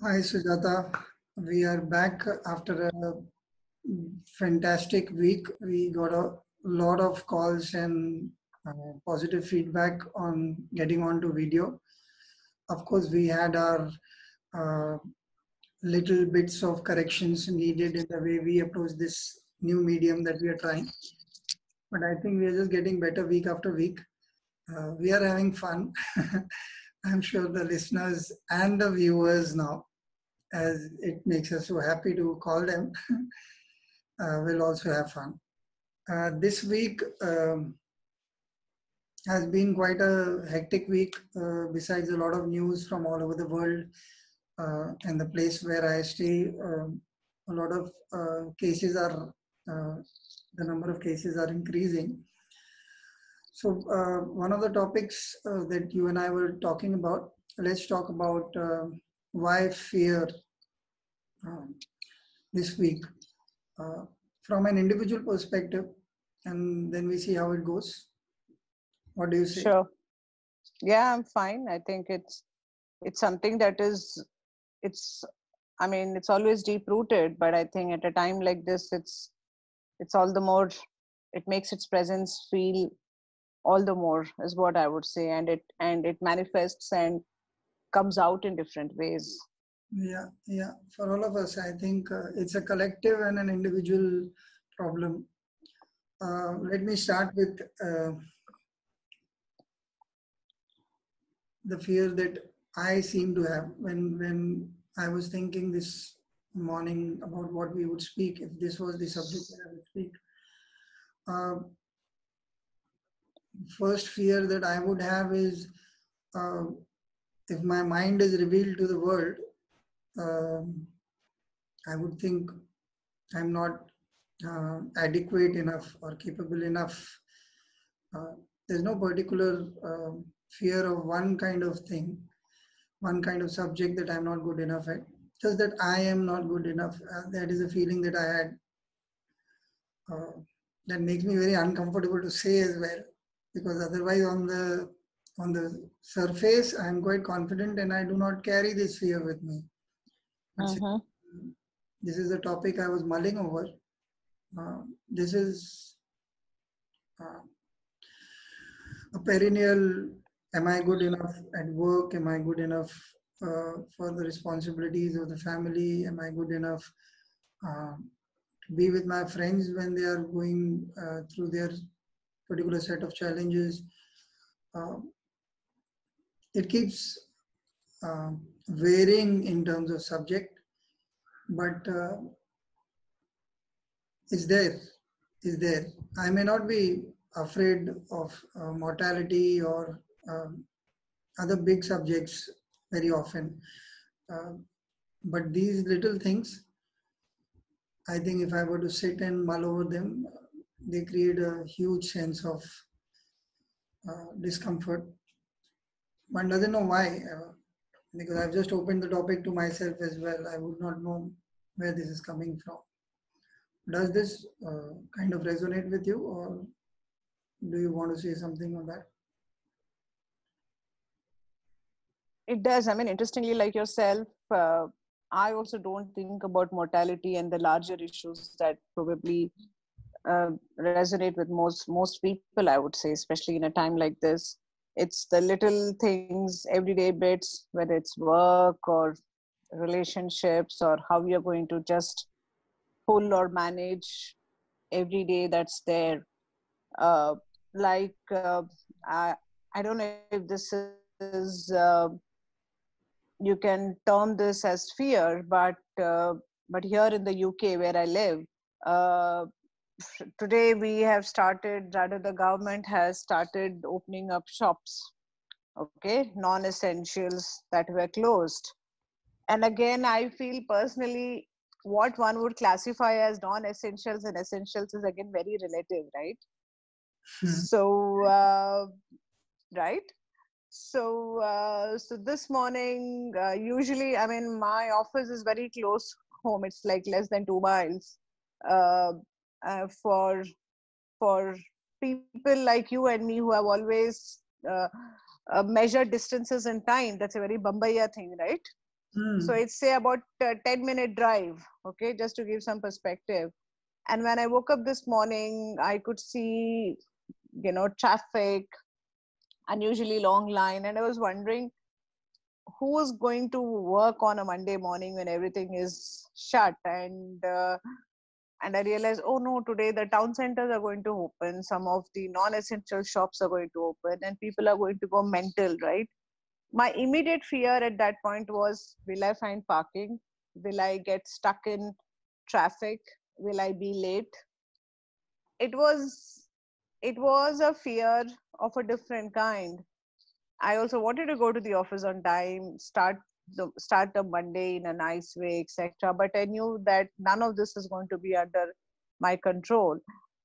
Hi Sujata, we are back after a fantastic week. We got a lot of calls and positive feedback on getting onto video. Of course, we had our uh, little bits of corrections needed in the way we approach this new medium that we are trying. But I think we are just getting better week after week. We are having fun. I'm sure the listeners and the viewers now, as it makes us so happy to call them, will also have fun. This week has been quite a hectic week, besides a lot of news from all over the world. And the place where I stay, a lot of cases are, the number of cases are increasing. So, one of the topics that you and I were talking about, let's talk about why fear um, this week. uh, from an individual perspective, and then we see how it goes. What do you say? Sure. Yeah, I'm fine. I think it's something that is it's I mean it's always deep rooted, but I think at a time like this it's all the more it makes its presence feel all the more is what I would say, and it manifests and comes out in different ways. Yeah, yeah. For all of us, I think it's a collective and an individual problem. Let me start with the fear that I seem to have when I was thinking this morning about what we would speak if this was the subject that I would speak. Uh, First fear that I would have is, uh, if my mind is revealed to the world, um, I would think I'm not adequate enough or capable enough. Uh, there's no particular fear of one kind of thing, one kind of subject that I'm not good enough at. Just that I am not good enough. That is a feeling that I had, uh, that makes me very uncomfortable to say as well, because otherwise on the surface I'm quite confident and I do not carry this fear with me. But since Mm-hmm. this is a topic I was mulling over, this is uh, a perennial, am I good enough at work? Am I good enough for the responsibilities of the family? Am I good enough uh, to be with my friends when they are going through their particular set of challenges? Uh, it keeps uh, varying in terms of subject, but it's there, is there. I may not be afraid of mortality or other big subjects very often. Uh, but these little things, I think if I were to sit and mull over them, they create a huge sense of discomfort. One doesn't know why, because I've just opened the topic to myself as well. I would not know where this is coming from. Does this kind of resonate with you, or do you want to say something on that? It does. I mean, interestingly, like yourself, I also don't think about mortality and the larger issues that probably resonate with most people. I would say, especially in a time like this, it's the little things, everyday bits, whether it's work or relationships or how you're going to just pull or manage every day that's there. Uh, like I, I don't know if this is you can term this as fear, but here in the UK where I live, uh, today we have started, rather the government has started opening up shops, okay, non-essentials that were closed. And again, I feel personally what one would classify as non-essentials and essentials is again very relative, right? So right. So this morning, usually, I mean, my office is very close home. It's like less than 2 miles. Uh, for people like you and me who have always measured distances in time, that's a very Bombaya thing, right? So it's say about a 10-minute drive, okay, just to give some perspective. And when I woke up this morning, I could see, traffic, unusually long line, and I was wondering who is going to work on a Monday morning when everything is shut. And I realized, oh no, today the town centers are going to open, some of the non-essential shops are going to open, and people are going to go mental, right? My immediate fear at that point was, will I find parking? Will I get stuck in traffic? Will I be late? It was it was a fear of a different kind. I also wanted to go to the office on time, start the Monday in a nice way, etc. But I knew that none of this is going to be under my control.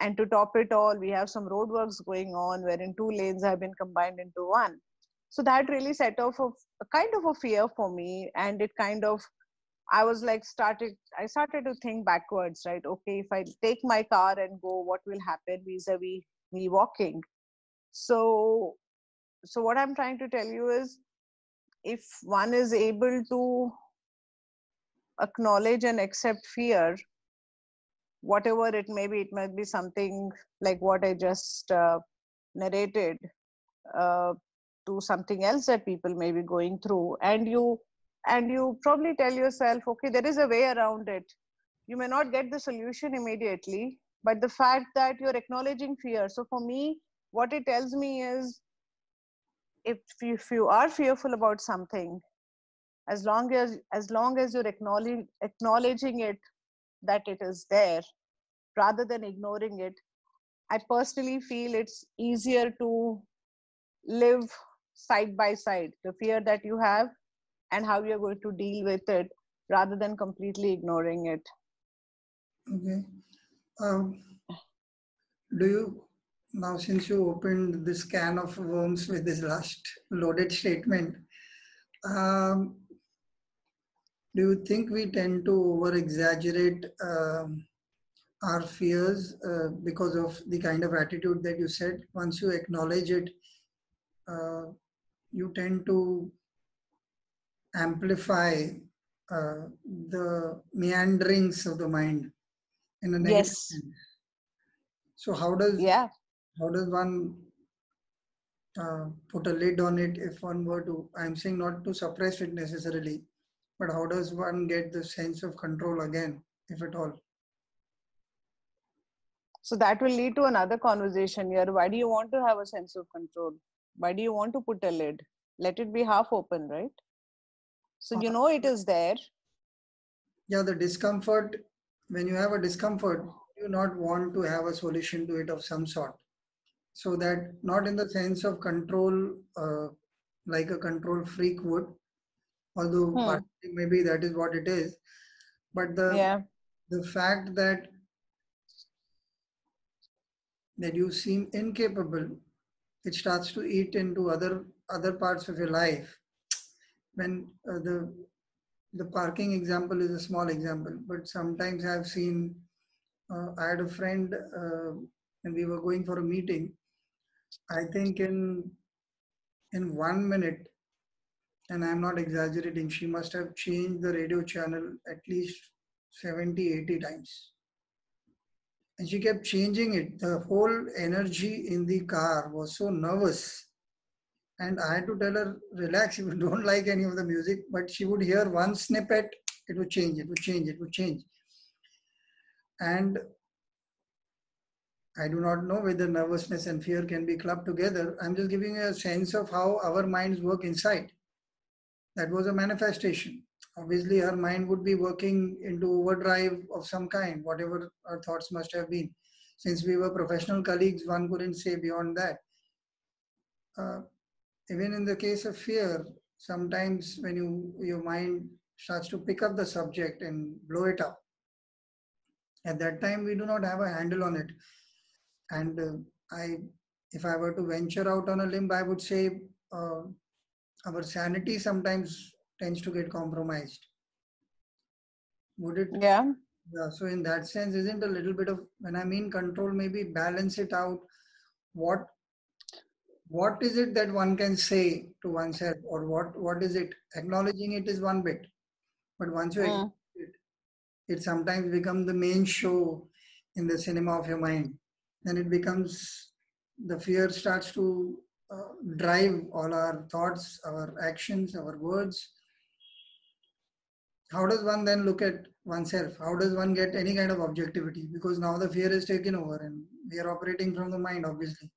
And to top it all, we have some roadworks going on wherein two lanes have been combined into one. So that really set off a kind of a fear for me, and it kind of I was like I started to think backwards, right? Okay, if I take my car and go, what will happen vis-a-vis me walking? So so what I'm trying to tell you is, if one is able to acknowledge and accept fear, whatever it may be, it might be something like what I just narrated, uh, to something else that people may be going through, and you probably tell yourself, okay, there is a way around it. You may not get the solution immediately, but the fact that you're acknowledging fear. So for me, what it tells me is, if you are fearful about something, as long as you're acknowledging it, that it is there, rather than ignoring it, I personally feel it's easier to live side by side, the fear that you have and how you're going to deal with it, rather than completely ignoring it. Okay. Um, do you now, since you opened this can of worms with this last loaded statement, um, do you think we tend to over exaggerate our fears because of the kind of attitude that you said? Once you acknowledge it, uh, you tend to amplify the meanderings of the mind in a negative Yes. sense. So Yeah. how does one put a lid on it if one were to? I'm saying not to suppress it necessarily, but how does one get the sense of control again, if at all? So that will lead to another conversation here. Why do you want to have a sense of control? Why do you want to put a lid? Let it be half open, right? So Uh, it is there. yeah, the discomfort, when you have a discomfort, you not want to have a solution to it of some sort. So that not in the sense of control, like a control freak would, although Hmm. partly maybe that is what it is, but Yeah. the fact that you seem incapable, it starts to eat into other parts of your life. When the parking example is a small example, but sometimes I've seen, I had a friend, and we were going for a meeting. I think in 1 minute, and I'm not exaggerating, she must have changed the radio channel at least 70, 80 times. And she kept changing it. The whole energy in the car was so nervous. And I had to tell her, relax, if you don't like any of the music, but she would hear one snippet, it would change, it would change, it would change. And I do not know whether nervousness and fear can be clubbed together. I'm just giving you a sense of how our minds work inside. That was a manifestation. Obviously, her mind would be working into overdrive of some kind, whatever her thoughts must have been. Since we were professional colleagues, one couldn't say beyond that. Uh, Even in the case of fear, sometimes when your mind starts to pick up the subject and blow it up, at that time we do not have a handle on it. And I, if I were to venture out on a limb, I would say uh, our sanity sometimes tends to get compromised. Would it? Yeah. Yeah, so in that sense, isn't a little bit of, when I mean control, maybe balance it out. What what is it that one can say to oneself, or what is it? Acknowledging it is one bit, but once you acknowledge Mm. it, it sometimes becomes the main show in the cinema of your mind. Then it becomes, the fear starts to drive all our thoughts, our actions, our words. How does one then look at oneself? How does one get any kind of objectivity? Because now the fear is taken over and we are operating from the mind, obviously.